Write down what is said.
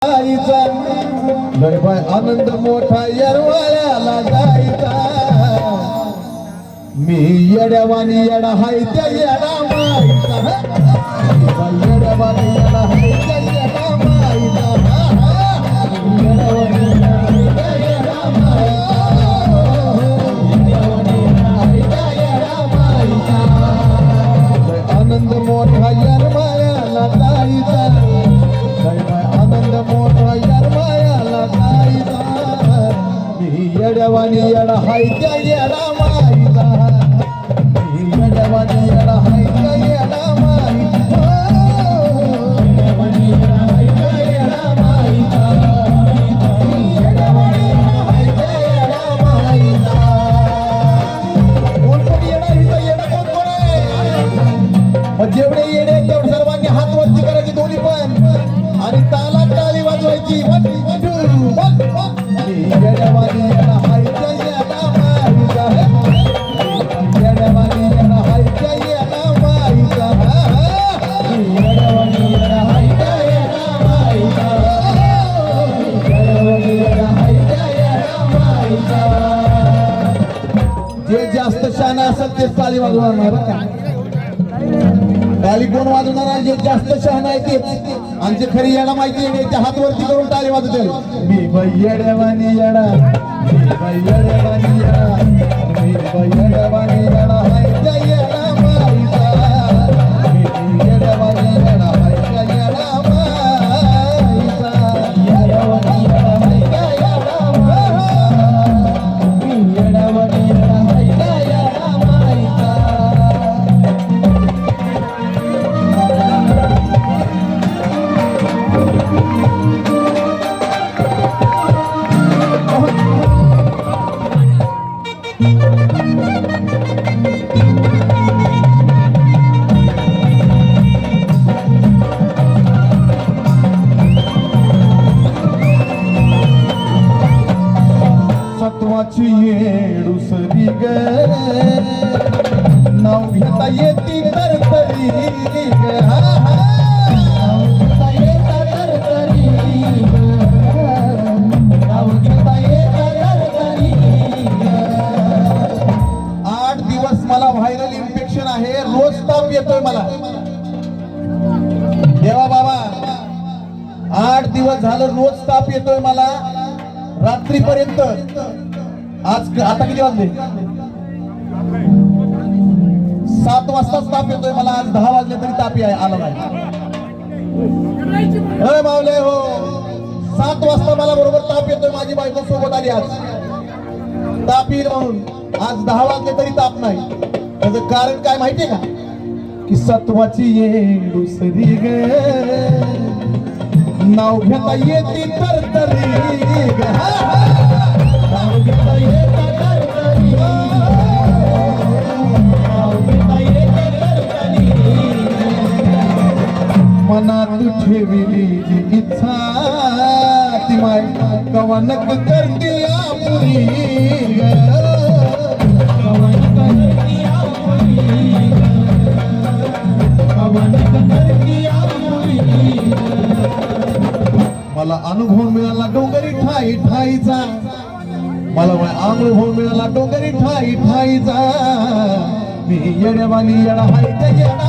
जायचा लय बाय आनंद मोठा येरवाळ्याला जायचा मी येड्यावानी येडा हाय त्या येडा माईचा येड्यावानी येडा हाय त्या येडा माईचा येड्यावानी येडा हाय त्या येडा माईचा लय आनंद मोठा येरवाळ्याला जायचा आनंद मोठा येरवाळ्याला जायचा मी येड्यावानी येडा हाय त्या येडा माईचा मी येड्यावानी येडा हाय त्या येडा माईचा येड्यावानी येडा हाय त्या येडा माईचा येड्यावानी येडा हाय त्या येडा माईचा कोण कोण येडा हिचा येडा कोण आहे मग जेवढे येडे तेवढे सर्वांनी हात वरती करायचे दोन्ही पण आणि ताला टाळी वाजवायची येड्यावानी येडा हाय त्या येडा माईचा येड्यावानी येडा हाय त्या येडा माईचा येड्यावानी येडा हाय त्या येडा माईचा येड्यावानी येडा हाय त्या येडा माईचा जे जास्त शहाणा असेल तेच टाळी वाजवणार नाही बरं का टाळी कोण वाजवणार आहे जे जास्त शहाणा आहे तेच आणि जे खरी येडा माहिती आहे ते हात वरती करून टाळी वाजवतील मी बाई येड्यावानी येडा मी बाई येड्यावानी येडा मी बाई येड्यावानी येडा हाय त्या येडा माईचा मी येड्यावानी येडा हाय त्या येडा माईचा येड्यावानी येडा हाय त्या येडा माईचा मी येड्यावानी येडा हाय त्या येडा माईचा सत्वाची येडुसरी ग नाव घेता येती तर तरी ग नाव घेता येता तर तरी नाव घेता येता तर तरी 8 दिवस मला व्हायरल इन्फेक्शन आहे रोज ताप येतोय मला देवा बाबा 8 दिवस झालं रोज ताप येतोय मला रात्रीपर्यंत आज आता किती वाजले 7 वाजताच ताप येतोय मला आज 10 वाजले तरी ताप आला नाही अरे मावले हो 7 वाजता मला बरोबर ताप येतोय माझी बायको सोबत आली आज ताप येईल म्हणून आज 10 वाजले तरी ताप नाही त्याचं कारण काय माहितीये का की सत्वाची येडुसरी ग नाव घेता येते तर तरी नाव घेता येता तर तरी नाव घेता येते तर तरी मनात ठेवली जी इच्छा ती माय कवनक करते आपुरी कवनक करते आपुरी कवनक करते आपुरी मला अनुभव मिळाला डोंगरी ठाई ठाईचा मला अनुभव मिळाला डोंगरी ठाई ठाईचा मी येड्यावानी येडा हाय त्या येडा